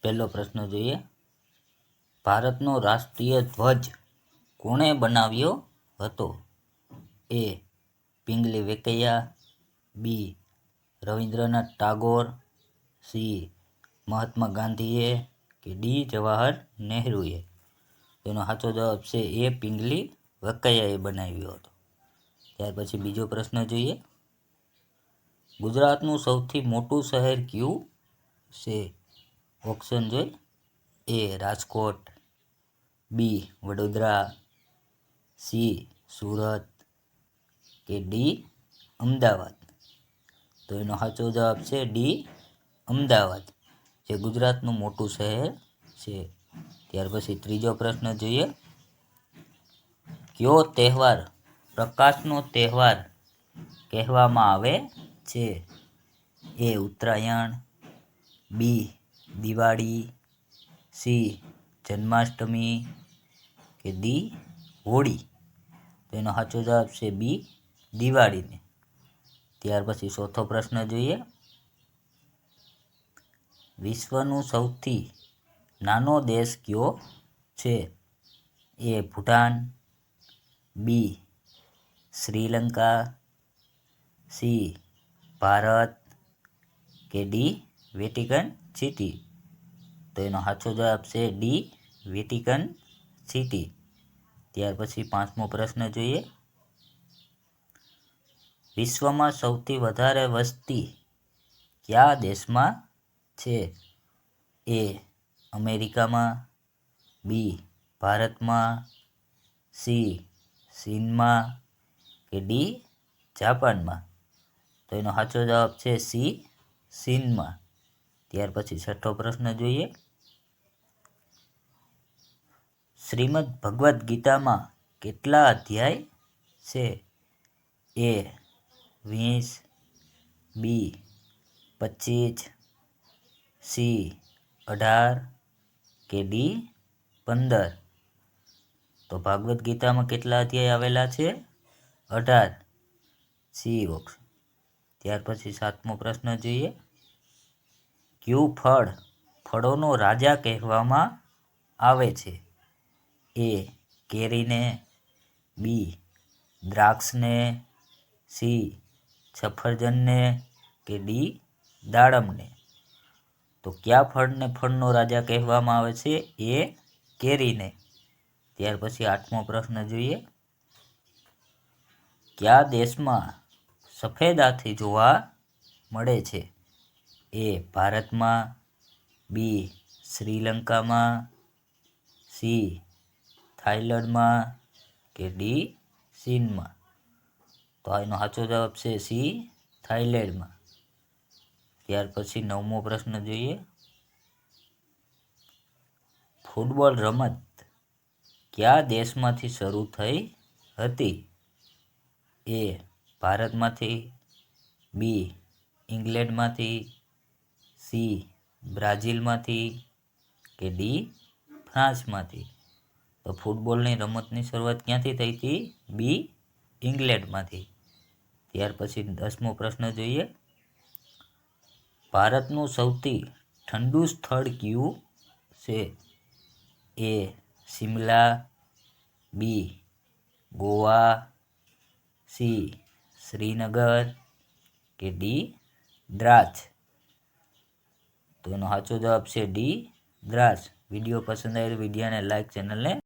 પહેલો પ્રશ્ન જોઈએ. ભારતનો રાષ્ટ્રીય ધ્વજ કોણે બનાવ્યો હતો? એ. પિંગલી વેંકૈયા, બી. રવિન્દ્રનાથ ટાગોર, સી. મહાત્મા ગાંધીએ કે ડી. જવાહર નહેરુએ. તેનો સાચો જવાબ છે એ. પિંગલી વેંકૈયાએ બનાવ્યો હતો. ત્યાર પછી બીજો પ્રશ્ન જોઈએ. ગુજરાતનું સૌથી મોટું શહેર કયું છે? ઓપ્શન જોઈ. એ. રાજકોટ, બી. વડોદરા, સી. સુરત કે ડી. અમદાવાદ. તો એનો સાચો જવાબ છે ડી. અમદાવાદ, જે ગુજરાતનું મોટું શહેર છે. ત્યાર પછી ત્રીજો પ્રશ્ન જોઈએ. કયો તહેવાર પ્રકાશનો તહેવાર કહેવામાં આવે છે? એ. ઉત્તરાયણ, બી. દિવાળી, સી. જન્માષ્ટમી કે ડી. હોળી. તો એનો સાચો જવાબ છે બી. દિવાળીને. ત્યાર પછી ચોથો પ્રશ્ન જોઈએ. વિશ્વનું સૌથી નાનો દેશ કયો છે? એ. ભૂટાન, બી. શ્રીલંકા, સી. ભારત કે ડી. Vatican city. તો એનો સાચો જવાબ છે ડી. Vatican city. ત્યાર પછી પાંચમો પ્રશ્ન જોઈએ. વિશ્વમાં સૌથી વધારે વસ્તી કયા દેશમાં છે? એ. અમેરિકામાં, બી. ભારતમાં, સી. ચીનમાં કે ડી. જાપાનમાં. તો એનો સાચો જવાબ છે સી. ચીનમાં. ત્યાર પછી છઠ્ઠો પ્રશ્ન જોઈએ. શ્રીમદ ભગવદ્ ગીતામાં કેટલા અધ્યાય છે? એ. 20, બી. 25, સી. 18 કે ડી. 15. તો ભાગવદ્ ગીતામાં કેટલા અધ્યાય આવેલા છે? 18. C option. ત્યાર પછી સાતમો પ્રશ્ન જોઈએ. કયું ફળ ફળોનો રાજા કહેવામાં આવે છે? એ. કેરીને, બી. દ્રાક્ષને, સી. સફરજનને કે ડી. દાડમને. તો કયા ફળને ફળનો રાજા કહેવામાં આવે છે? એ. કેરીને. ત્યાર પછી આઠમો પ્રશ્ન જોઈએ. કયા દેશમાં સફેદ હાથી જોવા મળે છે? એ. ભારતમાં, બી. શ્રીલંકામાં, સી. થાઈલેન્ડમાં કે ડી. ચીનમાં. તો એનો સાચો જવાબ છે સી. થાઈલેન્ડમાં. ત્યાર પછી નવમો પ્રશ્ન જોઈએ. ફૂટબોલ રમત કયા દેશમાંથી શરૂ થઈ હતી? એ. ભારતમાંથી, બી. ઇંગ્લેન્ડમાંથી, સી. બ્રાઝિલમાંથી કે ડી. ફ્રાન્સમાંથી. તો ફૂટબોલની રમતની શરૂઆત ક્યાંથી થઈ હતી? બી. ઇંગ્લેન્ડમાંથી. ત્યાર પછી 10મો પ્રશ્ન જોઈએ. ભારતનું સૌથી ઠંડુ સ્થળ કયું છે? એ. શિમલા, બી. ગોવા, સી. શ્રીનગર કે ડી. દ્રાસ. તો એનો સાચો જવાબ છે ડી. દ્રાસ. વિડીયો પસંદ આવે તો વિડીયોને લાઈક, ચેનલને